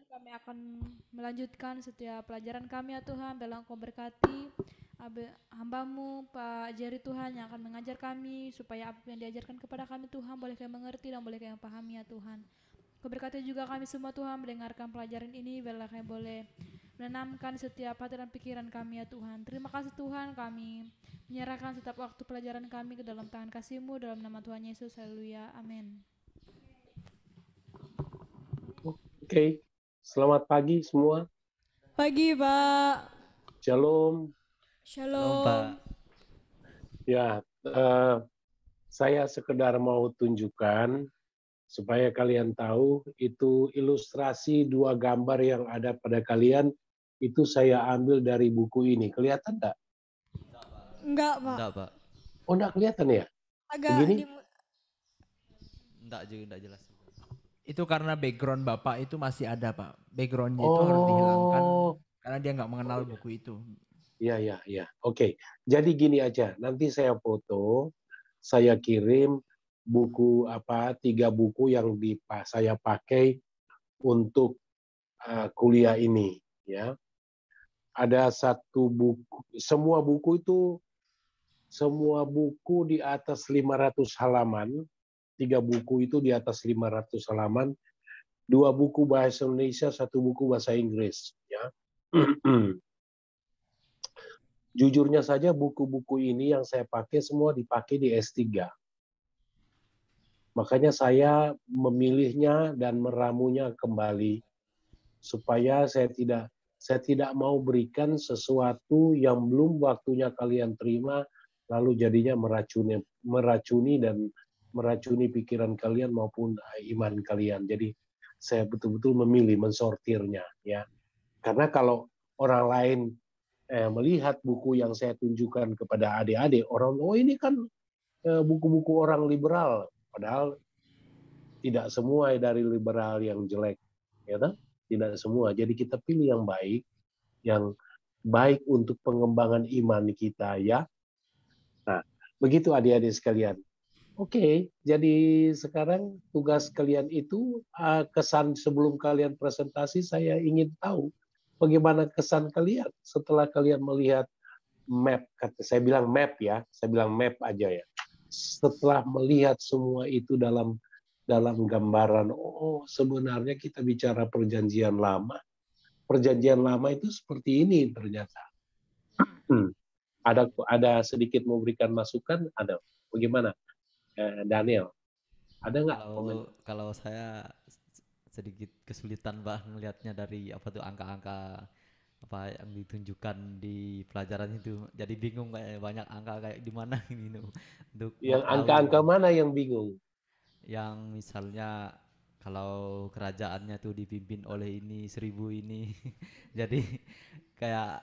kami akan melanjutkan setiap pelajaran kami ya Tuhan. Dalam Kau berkati hambamu Pak Jerry Tuhan yang akan mengajar kami, supaya apa yang diajarkan kepada kami Tuhan boleh kami mengerti dan boleh kami pahami ya Tuhan. Kau berkati juga kami semua Tuhan mendengarkan pelajaran ini, biarlah kami boleh menanamkan setiap hati dan pikiran kami ya Tuhan. Terima kasih Tuhan, kami menyerahkan setiap waktu pelajaran kami ke dalam tangan kasih-Mu, dalam nama Tuhan Yesus. Haleluya, amin. Oke, selamat pagi semua. Pagi, Pak. Shalom. Shalom. Pak. Ya, saya sekedar mau tunjukkan supaya kalian tahu itu ilustrasi dua gambar yang ada pada kalian itu saya ambil dari buku ini. Kelihatan nggak? Enggak, Pak. Enggak, Pak. Oh, nggak kelihatan ya? Agak Begini? Enggak juga, enggak jelas. Itu karena background Bapak itu masih ada, Pak. Backgroundnya Oh. itu harus dihilangkan karena dia nggak mengenal buku itu. Ya. Oke. Jadi gini aja, nanti saya foto, saya kirim buku 3 buku yang saya pakai untuk kuliah ini, ya. Ada satu buku, semua buku di atas 500 halaman, 3 buku itu di atas 500 halaman, 2 buku bahasa Indonesia, 1 buku bahasa Inggris, ya. Jujurnya saja buku-buku ini yang saya pakai semua dipakai di S3. Makanya saya memilihnya dan meramunya kembali supaya saya tidak mau berikan sesuatu yang belum waktunya kalian terima lalu jadinya meracuni pikiran kalian maupun iman kalian. Jadi saya betul-betul memilih, mensortirnya, ya. Karena kalau orang lain melihat buku yang saya tunjukkan kepada adik-adik, orang, oh ini kan buku-buku orang liberal, padahal tidak semua dari liberal yang jelek, ya kan? Tidak semua. Jadi kita pilih yang baik untuk pengembangan iman kita, ya. Nah, begitu adik-adik sekalian. Oke, jadi sekarang tugas kalian itu kesan sebelum kalian presentasi, saya ingin tahu bagaimana kesan kalian setelah kalian melihat map. Saya bilang map ya, saya bilang map aja ya. Setelah melihat semua itu dalam gambaran, oh sebenarnya kita bicara perjanjian lama. Perjanjian lama itu seperti ini ternyata. Ada sedikit memberikan masukan, ada. Bagaimana? Daniel, ada nggak komen? Kalau saya sedikit kesulitan Pak melihatnya dari angka-angka apa yang ditunjukkan di pelajaran itu. Jadi bingung kayak banyak angka kayak di mana ini untuk Yang mau tahu angka-angka mana yang bingung? yang misalnya kalau kerajaannya tuh dipimpin oleh ini 1000 ini jadi kayak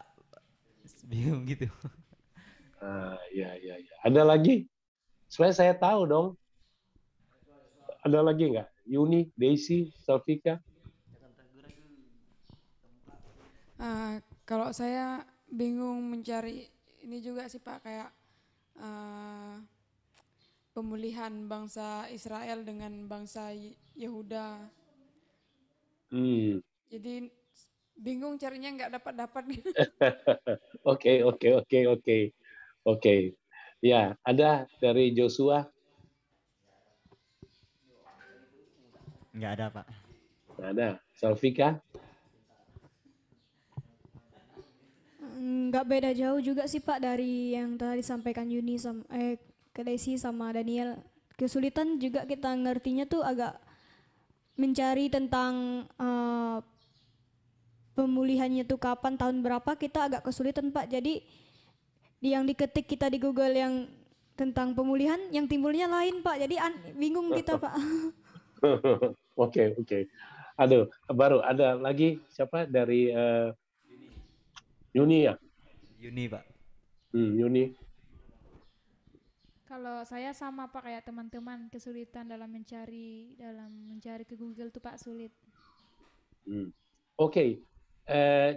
bingung gitu. Ya. Ada lagi? Supaya saya tahu dong. Ada lagi nggak? Yuni, Daisy, Salvika? Kalau saya bingung mencari ini juga sih Pak, kayak pemulihan bangsa Israel dengan bangsa Yehuda. Jadi bingung carinya nggak dapat. Oke. Ya, ada dari Joshua? Nggak ada Pak. Nggak ada. Salvika? Nggak beda jauh juga sih Pak dari yang tadi disampaikan Yuni ke Desi sama Daniel. Kesulitan juga kita ngertinya tuh agak mencari tentang pemulihannya tuh kapan, tahun berapa, kita agak kesulitan Pak. Jadi yang diketik kita di Google yang tentang pemulihan, yang timbulnya lain Pak. Jadi bingung kita Pak. Oke. Aduh, baru ada lagi siapa dari Yuni ya? Yuni Pak. Yuni. Kalau saya sama Pak kayak teman-teman, kesulitan dalam mencari ke Google tuh Pak, sulit. Oke.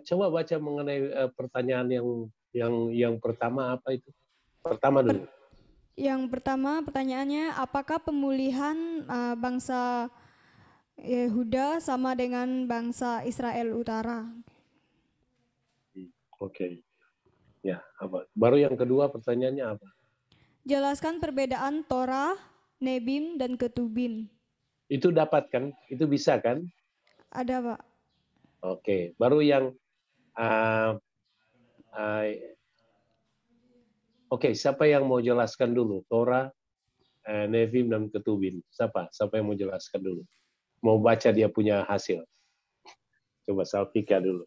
Coba baca mengenai pertanyaan yang pertama apa itu? Pertama dulu. Yang pertama pertanyaannya, apakah pemulihan bangsa Yehuda sama dengan bangsa Israel Utara. Oke. Ya, apa? Baru yang kedua pertanyaannya apa? Jelaskan perbedaan Torah, Nebim, dan Ketubim. Itu dapat kan? Itu bisa kan? Ada Pak. Oke. Baru yang uh, uh, oke, siapa yang mau jelaskan dulu? Torah, Nevim, dan Ketubim. Siapa? Siapa yang mau jelaskan dulu? Mau baca dia punya hasil. Coba Salvika dulu.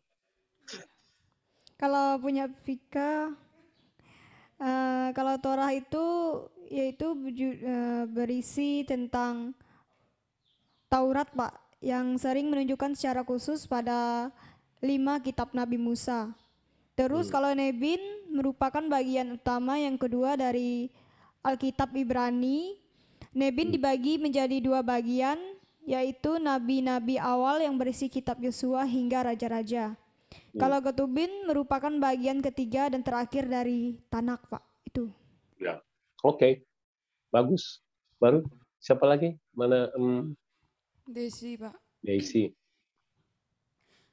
Kalau punya Vika, kalau Torah itu yaitu berisi tentang Taurat Pak, yang sering menunjukkan secara khusus pada 5 kitab Nabi Musa. Terus kalau Nebin merupakan bagian utama yang kedua dari Alkitab Ibrani. Nebin dibagi menjadi 2 bagian, yaitu nabi-nabi awal yang berisi kitab Yosua hingga raja-raja. Kalau Ketubin merupakan bagian ketiga dan terakhir dari Tanak Pak. Itu. Ya. Oke. Bagus. Baru siapa lagi? Mana Desi Pak. Daisy.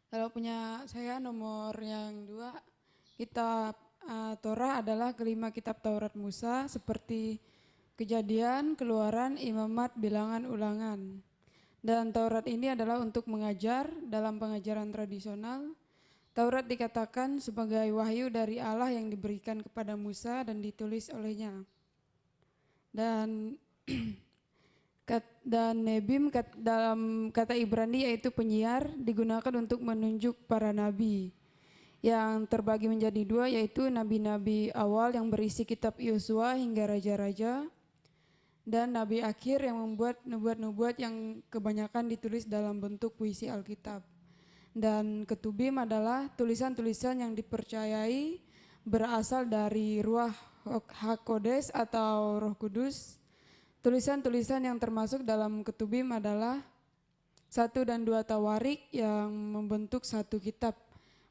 Kalau punya saya nomor yang 2, kitab Torah adalah kelima kitab Taurat Musa seperti Kejadian, Keluaran, Imamat, Bilangan, Ulangan. Dan Taurat ini adalah untuk mengajar dalam pengajaran tradisional. Taurat dikatakan sebagai wahyu dari Allah yang diberikan kepada Musa dan ditulis olehnya. Dan Nebim dalam kata Ibrani yaitu penyiar, digunakan untuk menunjuk para nabi yang terbagi menjadi 2, yaitu nabi-nabi awal yang berisi kitab Yosua hingga raja-raja, dan nabi akhir yang membuat nubuat-nubuat yang kebanyakan ditulis dalam bentuk puisi Alkitab. Dan Ketubim adalah tulisan-tulisan yang dipercayai berasal dari Ruach HaKodes atau Roh Kudus. Tulisan-tulisan yang termasuk dalam Ketubim adalah 1 dan 2 Tawarik yang membentuk satu kitab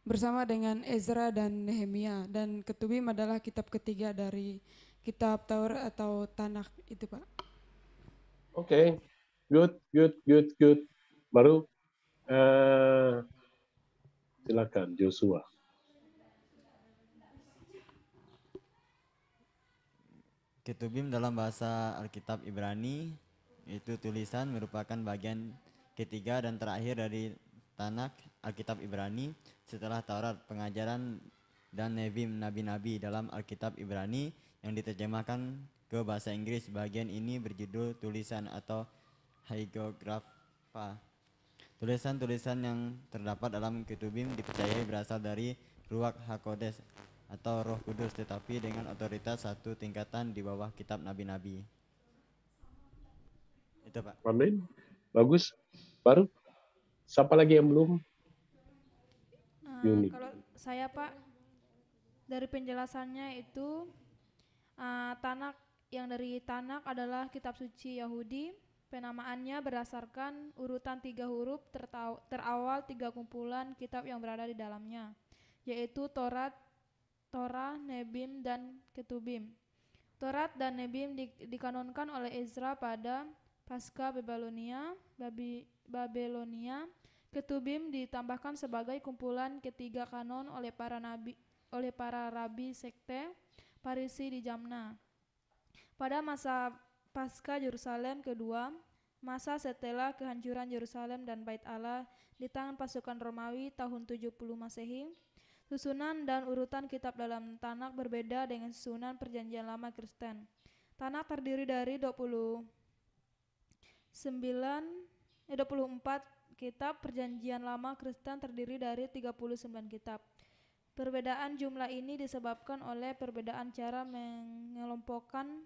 bersama dengan Ezra dan Nehemia. Dan Ketubim adalah kitab ketiga dari kitab Taurat atau Tanakh itu Pak. Oke. Good. Baru silakan Joshua. Ketubim dalam bahasa Alkitab Ibrani itu tulisan merupakan bagian ketiga dan terakhir dari Tanakh Alkitab Ibrani setelah Taurat, pengajaran, dan Nebim nabi-nabi dalam Alkitab Ibrani yang diterjemahkan ke bahasa Inggris. Bagian ini berjudul tulisan atau hagiographa. Tulisan-tulisan yang terdapat dalam Ketubim dipercayai berasal dari Ruach HaKodes atau Roh Kudus, tetapi dengan otoritas satu tingkatan di bawah kitab nabi-nabi. Itu Pak. Amin. Bagus. Baru siapa lagi yang belum? Yuni. Kalau saya Pak, dari penjelasannya itu Tanak, yang dari Tanak adalah kitab suci Yahudi. Penamaannya berdasarkan urutan 3 huruf terawal 3 kumpulan kitab yang berada di dalamnya, yaitu Torah, Nebim, dan Ketubim. Torat dan Nebim dikanonkan oleh Ezra pada Pasca Babelonia. Ketubim ditambahkan sebagai kumpulan ketiga kanon oleh para rabi sekte Parisi di Jamna. Pada masa Pasca Yerusalem kedua, masa setelah kehancuran Yerusalem dan Bait Allah di tangan pasukan Romawi tahun 70 Masehi, susunan dan urutan kitab dalam Tanakh berbeda dengan susunan Perjanjian Lama Kristen. Tanakh terdiri dari 24 kitab, Perjanjian Lama Kristen terdiri dari 39 kitab. Perbedaan jumlah ini disebabkan oleh perbedaan cara mengelompokkan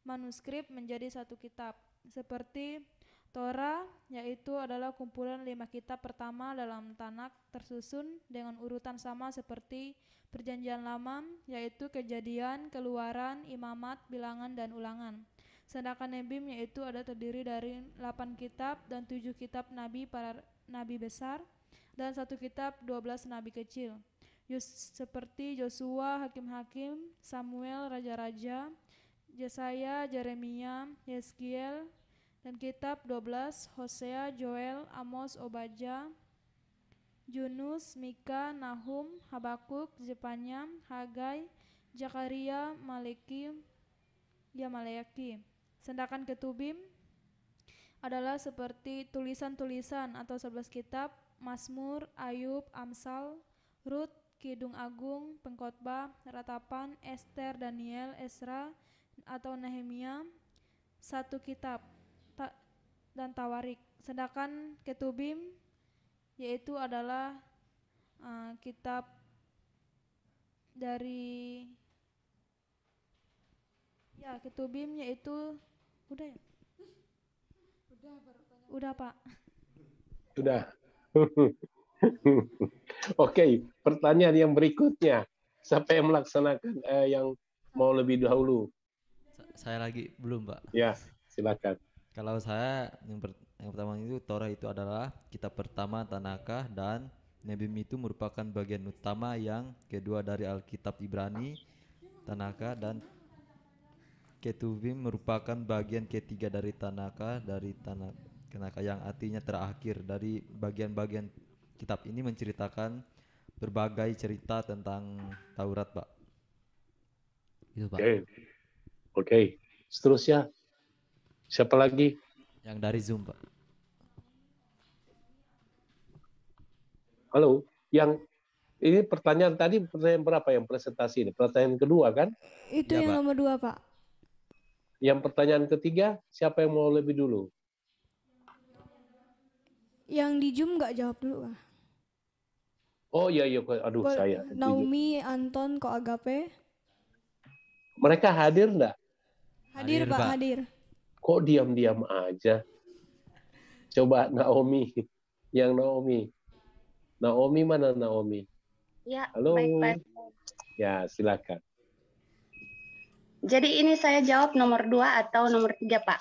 manuskrip menjadi satu kitab. Seperti Torah, yaitu adalah kumpulan 5 kitab pertama dalam Tanakh tersusun dengan urutan sama seperti Perjanjian Lama, yaitu Kejadian, Keluaran, Imamat, Bilangan, dan Ulangan. Sedangkan Nebim yaitu ada terdiri dari 8 kitab dan 7 kitab nabi para nabi besar dan 1 kitab 12 nabi kecil. Seperti Yosua, Hakim-hakim, Samuel, Raja-raja, Yesaya, Yeremia, Yeskiel, Dan kitab 12 Hosea, Joel, Amos, Obadja, Yunus, Mika, Nahum, Habakuk, Zefanya, Hagai, Zakaria, Maleki, Malayaki. Sedangkan ketubim adalah seperti tulisan-tulisan atau 11 kitab, Mazmur, Ayub, Amsal, Rut, Kidung Agung, Pengkhotbah, Ratapan, Ester, Daniel, Esra atau Nehemia, satu kitab dan Tawarik. Sedangkan ketubim yaitu adalah kitab dari ketubim yaitu udah ya? Udah Pak. Sudah. Oke, pertanyaan yang berikutnya. Siapa yang melaksanakan yang mau lebih dahulu? Saya lagi belum, Pak. Ya, silakan. Kalau saya yang pertama itu Torah itu adalah kitab pertama Tanakh, dan Nebim itu merupakan bagian utama yang kedua dari Alkitab Ibrani. Tanakh dan Ketuvim merupakan bagian ketiga dari Tanakh yang artinya terakhir dari bagian-bagian kitab ini menceritakan berbagai cerita tentang Taurat, Pak. Itu, Pak. Oke. Seterusnya siapa lagi? Yang dari Zoom, Pak. Halo, yang ini pertanyaan tadi pertanyaan berapa yang presentasi ini? Pertanyaan kedua kan? Itu Ya, yang Pak. nomor 2, Pak. Yang pertanyaan ketiga, siapa yang mau lebih dulu? Yang di Zoom nggak jawab dulu, Pak. Oh iya, aduh saya. Naomi, Anton, Ko Agape. Mereka hadir enggak? Hadir, Hadir, Pak, Pak. hadir. Kok diam-diam aja? Coba Naomi, yang Naomi. Naomi mana Naomi? Ya, Halo. baik Pak. Ya, silakan. Jadi ini saya jawab nomor 2 atau nomor 3, Pak?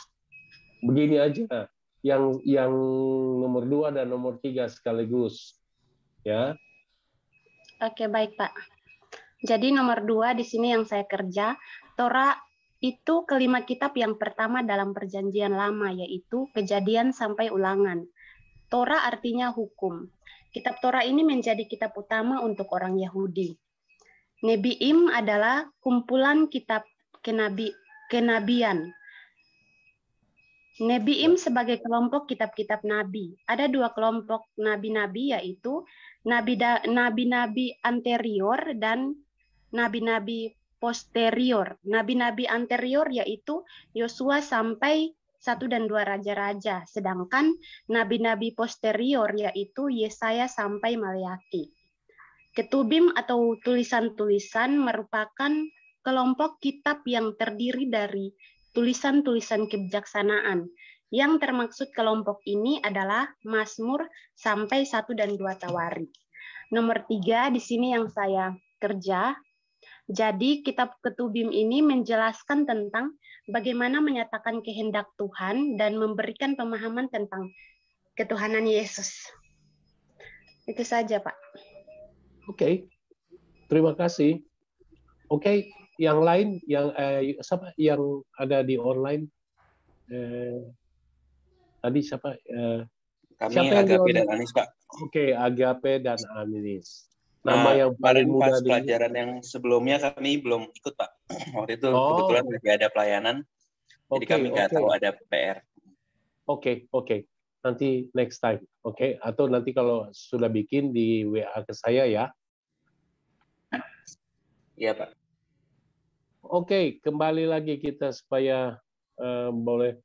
Begini aja, yang nomor 2 dan nomor 3 sekaligus, ya. Oke, baik Pak. Jadi nomor 2 di sini yang saya kerja, Torah itu kelima kitab yang pertama dalam perjanjian lama, yaitu Kejadian sampai Ulangan. Torah artinya hukum. Kitab Torah ini menjadi kitab utama untuk orang Yahudi. Nebiim adalah kumpulan kitab kenabian. Nebiim sebagai kelompok kitab-kitab nabi. Ada 2 kelompok nabi-nabi, yaitu nabi-nabi anterior dan nabi-nabi posterior. Nabi-nabi anterior yaitu Yosua sampai 1 dan 2 raja-raja. Sedangkan nabi-nabi posterior yaitu Yesaya sampai Maleaki. Ketubim atau tulisan-tulisan merupakan kelompok kitab yang terdiri dari tulisan-tulisan kebijaksanaan. Yang termaksud kelompok ini adalah Mazmur sampai 1 dan 2 Tawarik. Nomor 3 di sini yang saya kerja. Jadi kitab Ketubim ini menjelaskan tentang bagaimana menyatakan kehendak Tuhan dan memberikan pemahaman tentang ketuhanan Yesus. Itu saja, Pak. Oke. Terima kasih. Oke, yang lain yang ada di online tadi siapa? Kami Siapa yang Agape di- dan Anis, Pak. Oke, Agape dan Anis. Nama yang paling Kemarin mudah pas pelajaran yang sebelumnya kami belum ikut, Pak. Waktu itu kebetulan lagi ada pelayanan, jadi kami nggak tahu ada PR. Oke. Nanti next time, oke? Atau nanti kalau sudah bikin di WA ke saya ya. Iya, Pak. Oke, kembali lagi kita supaya boleh.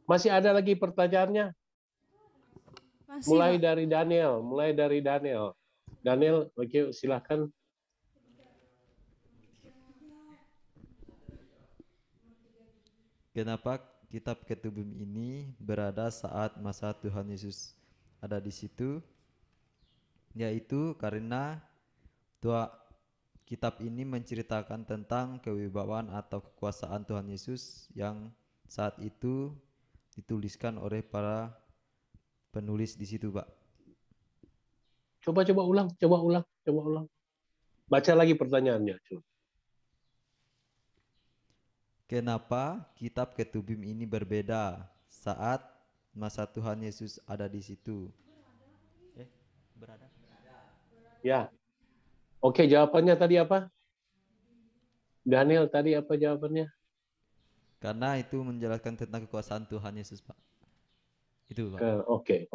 Masih ada lagi pertanyaannya? Masih, Mulai Pak. dari Daniel. Daniel, oke, silakan. Kenapa kitab Ketubim ini berada saat masa Tuhan Yesus ada di situ? Yaitu karena kitab ini menceritakan tentang kewibawaan atau kekuasaan Tuhan Yesus yang saat itu dituliskan oleh para penulis di situ, Pak. Coba ulang. Baca lagi pertanyaannya. Coba. Kenapa kitab Ketubim ini berbeda saat masa Tuhan Yesus ada di situ. Berada. Ya. Oke, jawabannya tadi apa? Daniel, tadi apa jawabannya? Karena itu menjelaskan tentang kekuasaan Tuhan Yesus, Pak. Itu, Pak. Oke.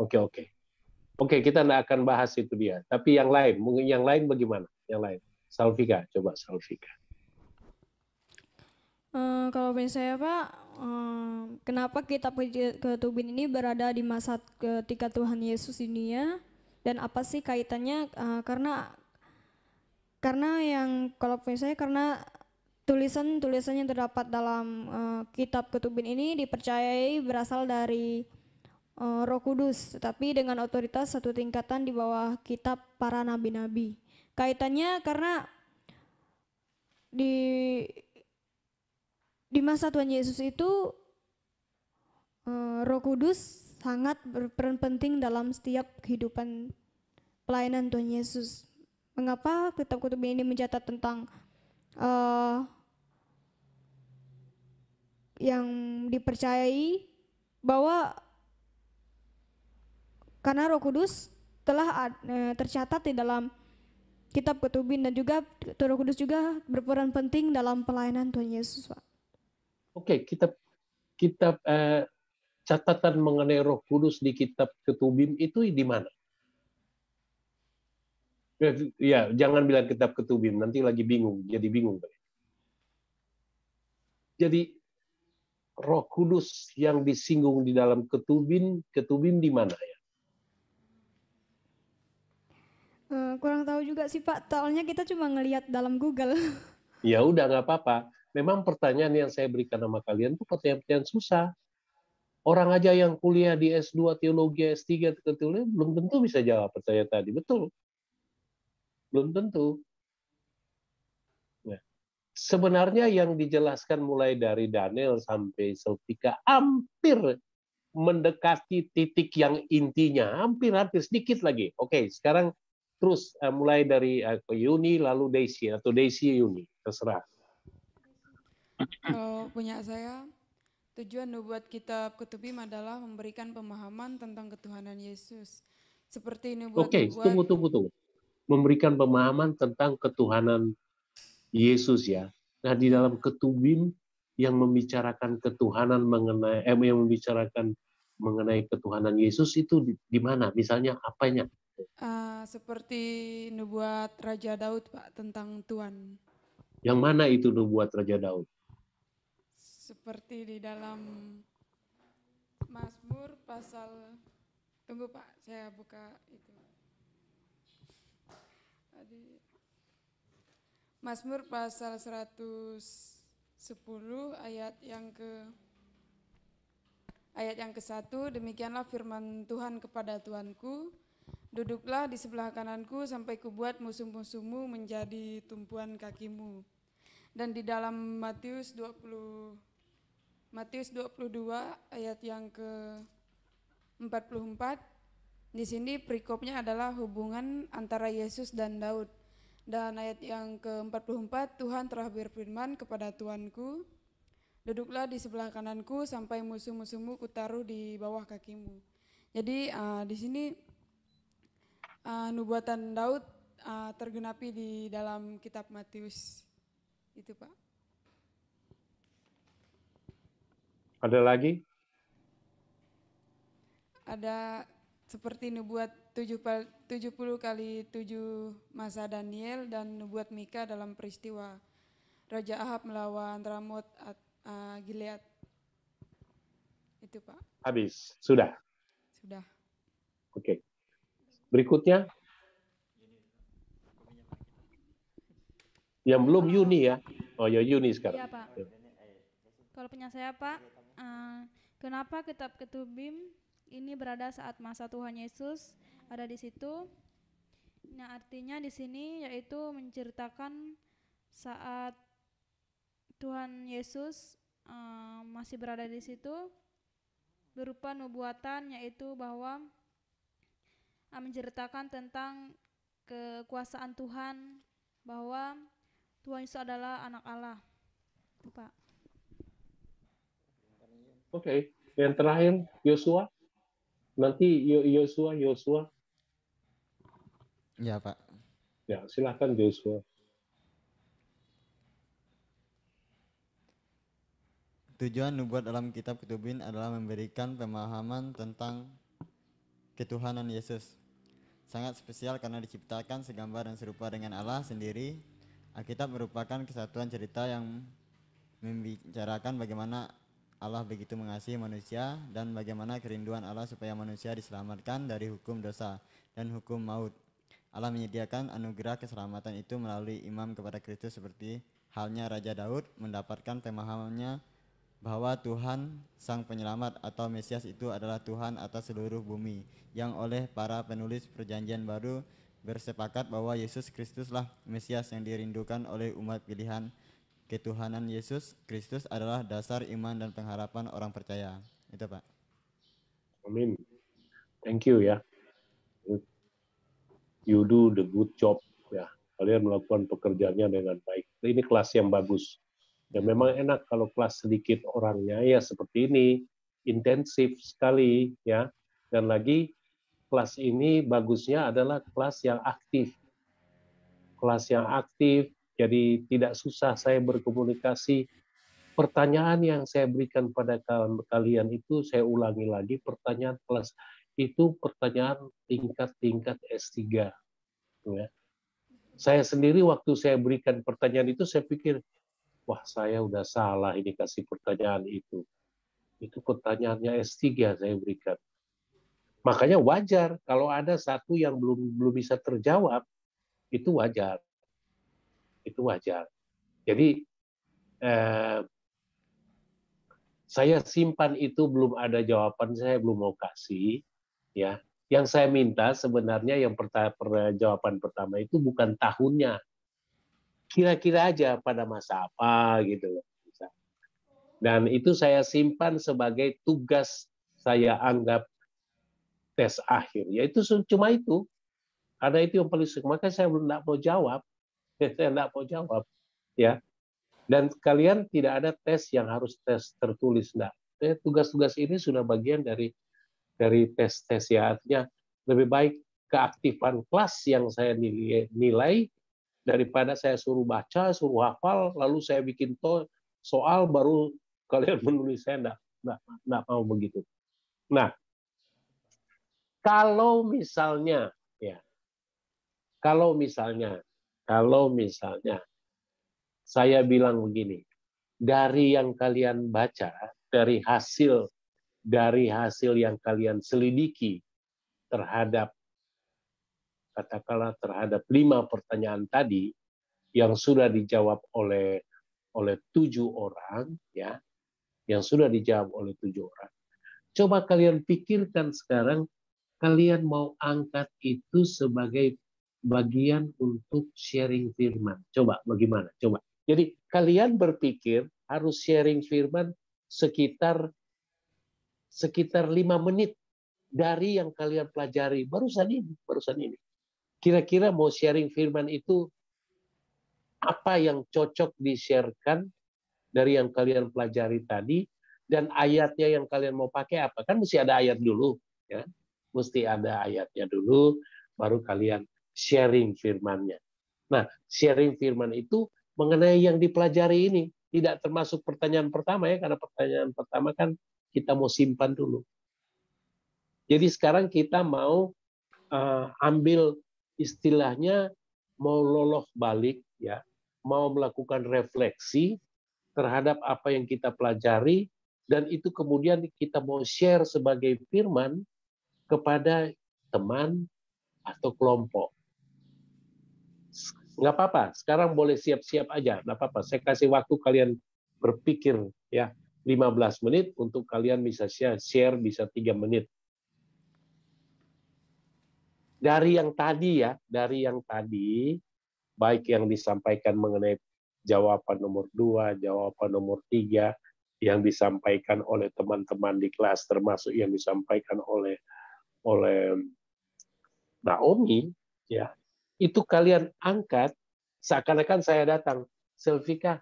Oke, kita tidak akan bahas itu dia. Tapi yang lain, mungkin yang lain bagaimana? Yang lain. Salvika, coba Salvika. Kalau menurut saya Pak, kenapa kitab Ketubin ini berada di masa ketika Tuhan Yesus ini ya? Dan apa sih kaitannya? Karena yang kalau menurut saya karena tulisan-tulisan yang terdapat dalam kitab Ketubin ini dipercayai berasal dari Roh Kudus, tetapi dengan otoritas satu tingkatan di bawah kitab para nabi-nabi. Kaitannya karena di masa Tuhan Yesus itu Roh Kudus sangat berperan penting dalam setiap kehidupan pelayanan Tuhan Yesus. Mengapa kitab Ketubin ini mencatat tentang yang dipercayai bahwa karena Roh Kudus telah tercatat di dalam kitab Ketubin, dan juga Roh Kudus juga berperan penting dalam pelayanan Tuhan Yesus, Pak. Oke, kitab catatan mengenai Roh Kudus di kitab Ketubim itu di mana? Ya, jangan bilang kitab Ketubim, nanti lagi bingung, jadi bingung. Jadi Roh Kudus yang disinggung di dalam Ketubim di mana ya? Kurang tahu juga sih Pak, soalnya kita cuma ngelihat dalam Google. Ya udah nggak apa-apa. Memang pertanyaan yang saya berikan sama kalian itu pertanyaan susah. Orang aja yang kuliah di S2 teologi, S3 teologi belum tentu bisa jawab pertanyaan tadi. Betul. Belum tentu. Nah, sebenarnya yang dijelaskan mulai dari Daniel sampai Salvika hampir mendekati titik yang intinya, hampir sedikit lagi. Oke, sekarang terus mulai dari Yuni lalu Daisy atau Daisy Yuni, terserah. Kalau punya saya, tujuan nubuat kitab Ketubim adalah memberikan pemahaman tentang ketuhanan Yesus. Seperti nubuat-nubuat. Oke, tunggu. Memberikan pemahaman tentang ketuhanan Yesus ya. Nah, di dalam Ketubim yang membicarakan ketuhanan yang membicarakan mengenai ketuhanan Yesus itu di mana? Misalnya apanya? Seperti nubuat Raja Daud, Pak, tentang Tuhan. Yang mana itu nubuat Raja Daud? Seperti di dalam Mazmur pasal, tunggu Pak, saya buka itu. Mazmur pasal 110 ayat yang ke-1, demikianlah firman Tuhan kepada Tuanku, duduklah di sebelah kananku sampai kubuat musuh-musuhmu menjadi tumpuan kakimu. Dan di dalam Matius 22 ayat yang ke-44, di sini perikopnya adalah hubungan antara Yesus dan Daud. Dan ayat yang ke-44, Tuhan telah berfirman kepada Tuanku, duduklah di sebelah kananku sampai musuh-musuhmu kutaruh di bawah kakimu. Jadi di sini nubuatan Daud tergenapi di dalam kitab Matius. Itu Pak. Ada lagi? Ada seperti nubuat 70 kali 7 masa Daniel dan nubuat Mika dalam peristiwa Raja Ahab melawan Ramot Gilead. Itu Pak. Habis. Sudah? Sudah. Oke. Berikutnya. Yang belum Yuni ya. Oh ya, Yuni sekarang. Iya Pak. Kalau punya saya Pak, kenapa kitab Ketubim ini berada saat masa Tuhan Yesus ada di situ? Nah, artinya di sini yaitu menceritakan saat Tuhan Yesus masih berada di situ, berupa nubuatan yaitu bahwa menceritakan tentang kekuasaan Tuhan, bahwa Tuhan Yesus adalah anak Allah. Itu Pak. Oke. Yang terakhir Yosua. Nanti Yosua. Ya, Pak. Ya, silakan Yosua. Tujuan nubuat dalam kitab Ketubin adalah memberikan pemahaman tentang ketuhanan Yesus. Sangat spesial karena diciptakan segambar dan serupa dengan Allah sendiri. Alkitab merupakan kesatuan cerita yang membicarakan bagaimana Allah begitu mengasihi manusia dan bagaimana kerinduan Allah supaya manusia diselamatkan dari hukum dosa dan hukum maut. Allah menyediakan anugerah keselamatan itu melalui iman kepada Kristus, seperti halnya Raja Daud mendapatkan pemahamannya bahwa Tuhan Sang Penyelamat atau Mesias itu adalah Tuhan atas seluruh bumi, yang oleh para penulis Perjanjian Baru bersepakat bahwa Yesus Kristuslah Mesias yang dirindukan oleh umat pilihan. Ketuhanan Yesus Kristus adalah dasar iman dan pengharapan orang percaya. Itu, Pak. Amin. Thank you ya. You do the good job ya. Kalian melakukan pekerjaannya dengan baik. Ini kelas yang bagus. Ya memang enak kalau kelas sedikit orangnya ya seperti ini, intensif sekali ya. Dan lagi kelas ini bagusnya adalah kelas yang aktif. Kelas yang aktif, jadi tidak susah saya berkomunikasi. Pertanyaan yang saya berikan pada kalian itu saya ulangi lagi, pertanyaan kelas itu pertanyaan tingkat S3. Ya. Saya sendiri waktu saya berikan pertanyaan itu saya pikir, wah saya udah salah ini kasih pertanyaan itu. Itu pertanyaannya S3 saya berikan. Makanya wajar kalau ada satu yang belum bisa terjawab, itu wajar. Itu wajar. Jadi saya simpan itu belum ada jawaban, saya belum mau kasih. Ya, yang saya minta sebenarnya yang jawaban pertama itu bukan tahunnya, kira-kira aja pada masa apa gitu loh. Dan itu saya simpan sebagai tugas saya anggap tes akhir. Yaitu cuma itu, karena itu yang paling makanya saya belum mau jawab, saya tidak mau jawab, ya. Dan kalian tidak ada tes yang harus tes tertulis, enggak. Tugas-tugas ini sudah bagian dari tes-tes ya. Artinya lebih baik keaktifan kelas yang saya nilai daripada saya suruh baca, suruh hafal, lalu saya bikin soal baru kalian menulis. Saya enggak mau begitu. Nah, kalau misalnya saya bilang begini, dari yang kalian baca, dari hasil yang kalian selidiki terhadap katakanlah terhadap 5 pertanyaan tadi yang sudah dijawab oleh 7 orang ya, yang sudah dijawab oleh 7 orang. Coba kalian pikirkan sekarang, kalian mau angkat itu sebagai bagian untuk sharing firman. Coba bagaimana? Coba. Jadi kalian berpikir harus sharing firman sekitar 5 menit dari yang kalian pelajari barusan ini. Kira-kira mau sharing firman itu apa yang cocok di-sharekan dari yang kalian pelajari tadi, dan ayatnya yang kalian mau pakai apa? Kan mesti ada ayat dulu, ya. Mesti ada ayatnya dulu, baru kalian sharing firmannya. Nah, sharing firman itu mengenai yang dipelajari ini, tidak termasuk pertanyaan pertama ya, karena pertanyaan pertama kan kita mau simpan dulu. Jadi sekarang kita mau ambil istilahnya mau loloh balik ya, mau melakukan refleksi terhadap apa yang kita pelajari, dan itu kemudian kita mau share sebagai firman kepada teman atau kelompok. Nggak apa-apa, sekarang boleh siap-siap aja, nggak apa-apa. Saya kasih waktu kalian berpikir ya, 15 menit untuk kalian bisa share bisa 3 menit. Dari yang tadi ya, baik yang disampaikan mengenai jawaban nomor 2, jawaban nomor 3, yang disampaikan oleh teman-teman di kelas, termasuk yang disampaikan oleh Naomi, ya, itu kalian angkat seakan-akan saya datang, Selvika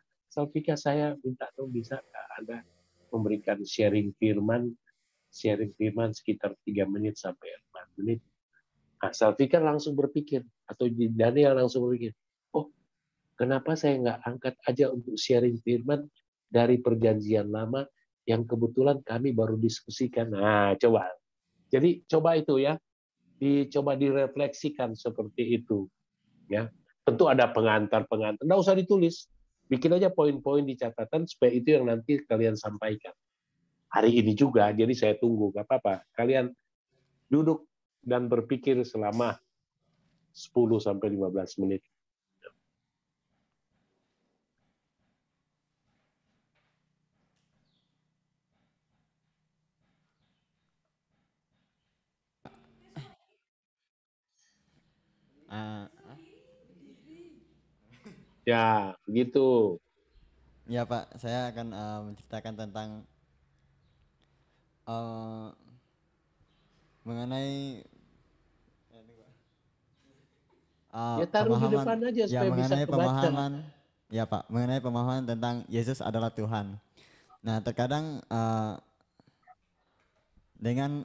saya minta dong bisa nggak Anda memberikan sharing firman sharing firman sekitar 3 menit sampai 4 menit. Nah, Salvika langsung berpikir, atau Daniel langsung berpikir, oh kenapa saya nggak angkat aja untuk sharing firman dari perjanjian lama yang kebetulan kami baru diskusikan. Nah, coba. Jadi coba itu ya, dicoba direfleksikan seperti itu. Ya, tentu ada pengantar-pengantar. Nggak usah ditulis, bikin aja poin-poin di catatan supaya itu yang nanti kalian sampaikan. Hari ini juga, jadi saya tunggu, nggak apa-apa. Kalian duduk dan berpikir selama 10-15 menit. Ya, begitu. Ya Pak, saya akan menceritakan tentang mengenai Ya taruh di depan aja ya supaya bisa mengenai kebaca. pemahaman, ya Pak, mengenai pemahaman tentang Yesus adalah Tuhan. Nah, terkadang dengan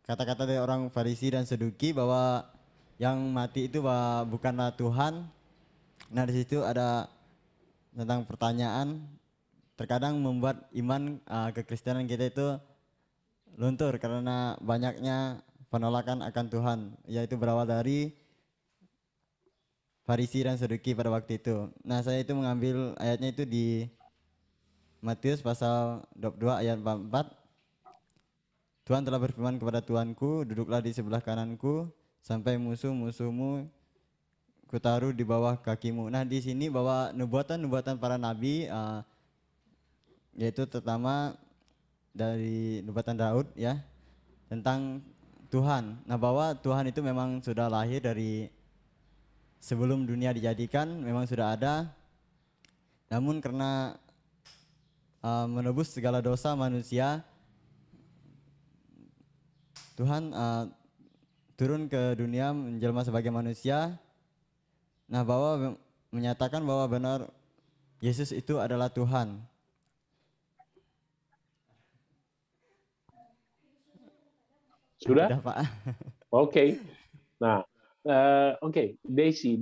kata-kata dari orang Farisi dan Saduki bahwa yang mati itu bukanlah Tuhan. Nah, di situ ada tentang pertanyaan, terkadang membuat iman kekristenan kita itu luntur karena banyaknya penolakan akan Tuhan, yaitu berawal dari Farisi dan Saduki pada waktu itu. Nah, saya itu mengambil ayatnya itu di Matius pasal 22 ayat 4. Tuhan telah berfirman kepada Tuanku, duduklah di sebelah kananku sampai musuh-musuhmu kutaruh di bawah kakimu. Nah, di sini bahwa nubuatan-nubuatan para nabi, yaitu terutama dari nubuatan Daud ya, tentang Tuhan. Nah, bahwa Tuhan itu memang sudah lahir dari sebelum dunia dijadikan, memang sudah ada. Namun karena menebus segala dosa manusia, Tuhan turun ke dunia menjelma sebagai manusia. Nah, bahwa menyatakan bahwa benar Yesus itu adalah Tuhan. Sudah? Sudah, Pak. Oke. Nah, oke, Daisy.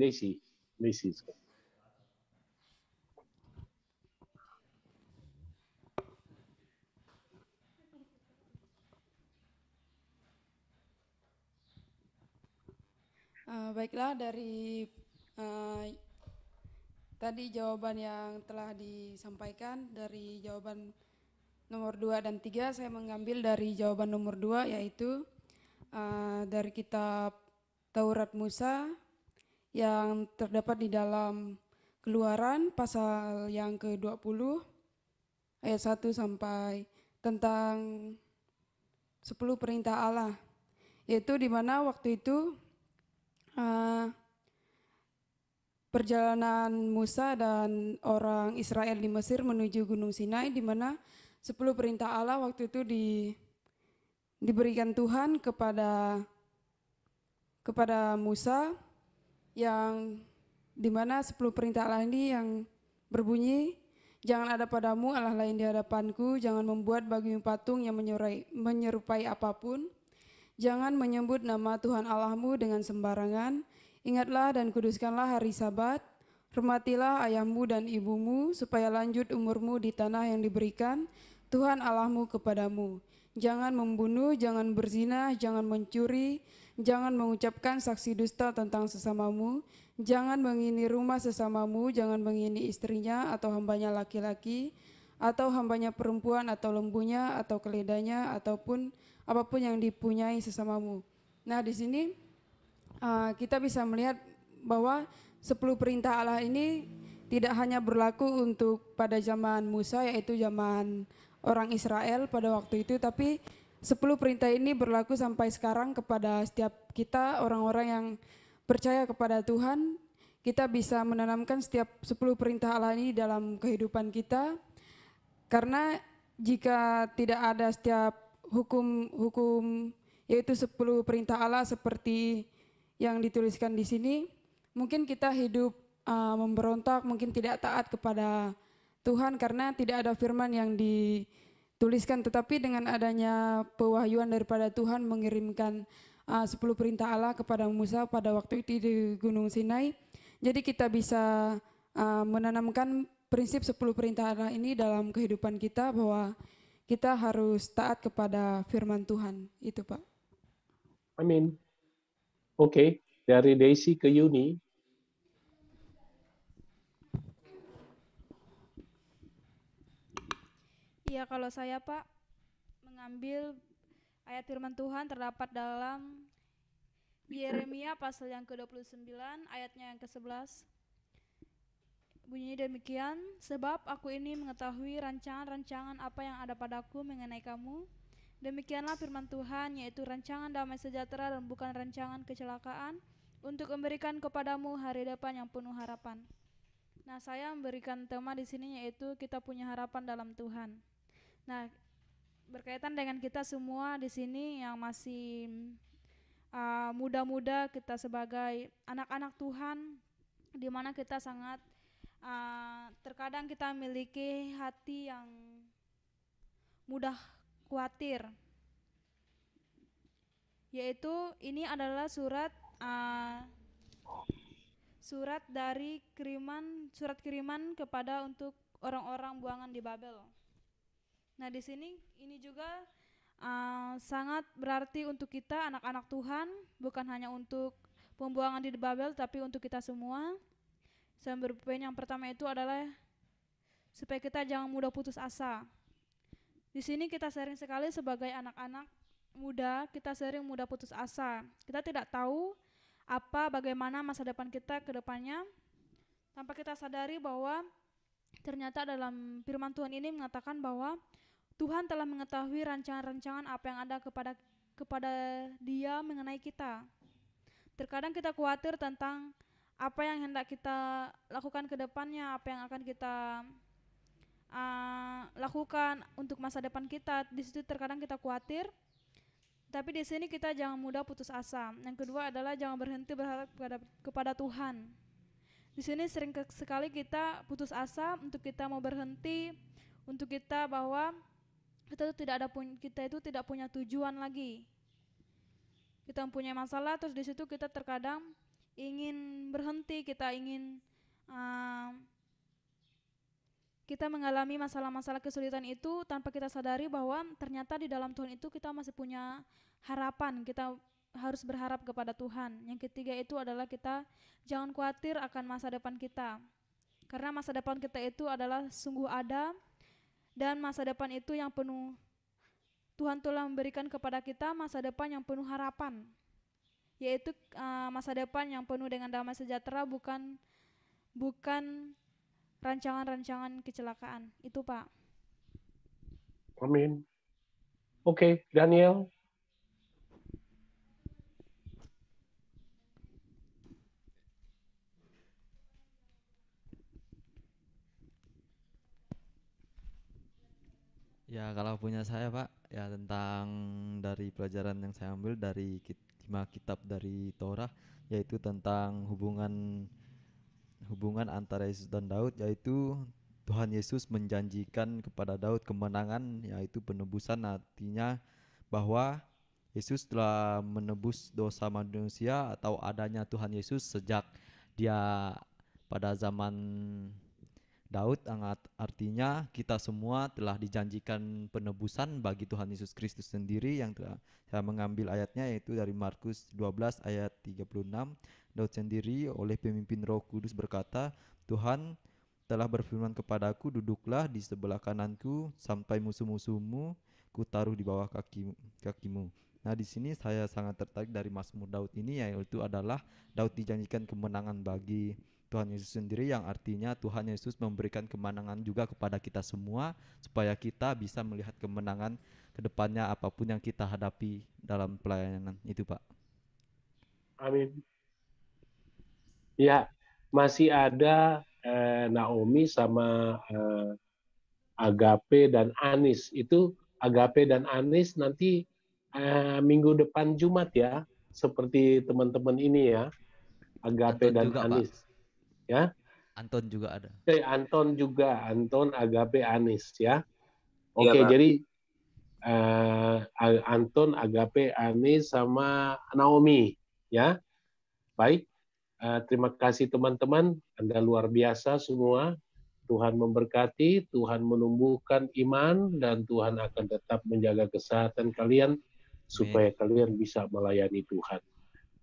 Baiklah, dari tadi jawaban yang telah disampaikan, dari jawaban nomor 2 dan 3, saya mengambil dari jawaban nomor 2, yaitu dari kitab Taurat Musa yang terdapat di dalam Keluaran pasal yang ke-20 ayat 1 sampai tentang 10 perintah Allah, yaitu di mana waktu itu perjalanan Musa dan orang Israel di Mesir menuju Gunung Sinai, di mana 10 perintah Allah waktu itu diberikan Tuhan kepada Musa, yang dimana 10 perintah Allah ini yang berbunyi, jangan ada padamu Allah lain di hadapanku, jangan membuat bagimu patung yang menyerupai apapun, jangan menyebut nama Tuhan Allahmu dengan sembarangan, ingatlah dan kuduskanlah hari Sabat, hormatilah ayahmu dan ibumu supaya lanjut umurmu di tanah yang diberikan Tuhan Allahmu kepadamu. Jangan membunuh, jangan berzina, jangan mencuri, jangan mengucapkan saksi dusta tentang sesamamu, jangan mengini rumah sesamamu, jangan mengini istrinya atau hambanya laki-laki, atau hambanya perempuan, atau lembunya, atau keledanya, ataupun apapun yang dipunyai sesamamu. Nah, di sini kita bisa melihat bahwa 10 perintah Allah ini tidak hanya berlaku untuk pada zaman Musa, yaitu zaman orang Israel pada waktu itu, tapi 10 perintah ini berlaku sampai sekarang kepada setiap kita, orang-orang yang percaya kepada Tuhan. Kita bisa menanamkan setiap 10 perintah Allah ini dalam kehidupan kita, karena jika tidak ada setiap hukum yaitu 10 perintah Allah seperti yang dituliskan di sini, mungkin kita hidup memberontak, mungkin tidak taat kepada Tuhan, karena tidak ada firman yang dituliskan, tetapi dengan adanya pewahyuan daripada Tuhan mengirimkan 10 perintah Allah kepada Musa pada waktu itu di Gunung Sinai, jadi kita bisa menanamkan prinsip 10 perintah Allah ini dalam kehidupan kita, bahwa kita harus taat kepada firman Tuhan. Itu Pak. Amin. Oke, dari Daisy ke Yuni. Iya, kalau saya Pak mengambil ayat firman Tuhan terdapat dalam Yeremia pasal yang ke-29 ayatnya yang ke-11. Bunyinya demikian, sebab aku ini mengetahui rancangan-rancangan apa yang ada padaku mengenai kamu. Demikianlah firman Tuhan, yaitu rancangan damai sejahtera dan bukan rancangan kecelakaan, untuk memberikan kepadamu hari depan yang penuh harapan. Nah, saya memberikan tema di sini yaitu kita punya harapan dalam Tuhan. Nah, berkaitan dengan kita semua di sini yang masih muda-muda, kita sebagai anak-anak Tuhan, di mana kita sangat terkadang kita memiliki hati yang mudah khawatir. Yaitu ini adalah surat dari surat kiriman kepada untuk orang-orang buangan di Babel. Nah, di sini ini juga sangat berarti untuk kita anak-anak Tuhan, bukan hanya untuk pembuangan di Babel, tapi untuk kita semua. Poin yang pertama itu adalah supaya kita jangan mudah putus asa. Di sini kita sering sekali sebagai anak-anak muda, kita sering mudah putus asa. Kita tidak tahu bagaimana masa depan kita ke depannya, tanpa kita sadari bahwa ternyata dalam firman Tuhan ini mengatakan bahwa Tuhan telah mengetahui rancangan-rancangan apa yang ada kepada Dia mengenai kita. Terkadang kita khawatir tentang apa yang hendak kita lakukan ke depannya, apa yang akan kita lakukan untuk masa depan kita. Di situ terkadang kita khawatir, tapi di sini kita jangan mudah putus asa. Yang kedua adalah jangan berhenti berharap kepada Tuhan. Di sini sering sekali kita putus asa untuk kita mau berhenti, untuk kita bahwa kita itu tidak punya tujuan lagi. Kita mempunyai masalah, terus di situ kita terkadang ingin berhenti, kita ingin kita mengalami masalah-masalah kesulitan itu tanpa kita sadari bahwa ternyata di dalam Tuhan itu kita masih punya harapan. Kita harus berharap kepada Tuhan. Yang ketiga itu adalah kita jangan khawatir akan masa depan kita, karena masa depan kita itu adalah sungguh ada, dan masa depan itu yang penuh, Tuhan telah memberikan kepada kita masa depan yang penuh harapan, yaitu masa depan yang penuh dengan damai sejahtera, bukan rancangan-rancangan kecelakaan. Itu Pak. Amin. Oke, Daniel. Ya, kalau punya saya Pak, ya tentang dari pelajaran yang saya ambil dari 5 kitab dari Torah, yaitu tentang hubungan antara Yesus dan Daud, yaitu Tuhan Yesus menjanjikan kepada Daud kemenangan, yaitu penebusan. Artinya bahwa Yesus telah menebus dosa manusia, atau adanya Tuhan Yesus sejak Dia pada zaman Daud, artinya kita semua telah dijanjikan penebusan bagi Tuhan Yesus Kristus sendiri. Yang telah saya mengambil ayatnya yaitu dari Markus 12 ayat 36. Daud sendiri oleh pemimpin Roh Kudus berkata, Tuhan telah berfirman kepadaku, duduklah di sebelah kananku sampai musuh-musuhmu kutaruh di bawah kakimu. Nah, di sini saya sangat tertarik dari Mazmur Daud ini, yaitu adalah Daud dijanjikan kemenangan bagi Tuhan Yesus sendiri, yang artinya Tuhan Yesus memberikan kemenangan juga kepada kita semua, supaya kita bisa melihat kemenangan ke depannya apapun yang kita hadapi dalam pelayanan itu Pak. Amin. Ya, masih ada Naomi sama Agape dan Anis. Itu Agape dan Anis nanti minggu depan Jumat ya, seperti teman-teman ini ya, Agape dan juga, Anis. Pak. Ya, Anton juga ada. Anton juga, Anton, Agape, Anis ya. Iya, Oke, Pak. jadi Anton, Agape, Anis sama Naomi ya. Baik. Terima kasih teman-teman, Anda luar biasa semua. Tuhan memberkati, Tuhan menumbuhkan iman, dan Tuhan akan tetap menjaga kesehatan kalian supaya kalian bisa melayani Tuhan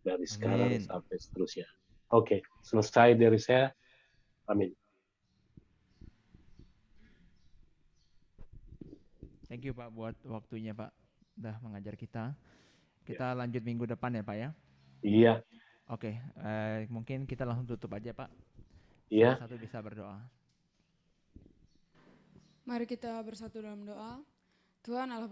dari sekarang Amin. sampai seterusnya. Oke, selesai dari saya. Amin. Thank you Pak buat waktunya Pak, udah mengajar kita. Kita lanjut minggu depan ya Pak ya. Iya. Oke, mungkin kita langsung tutup aja Pak. Iya. Salah satu bisa berdoa. Mari kita bersatu dalam doa. Tuhan Allah Bapa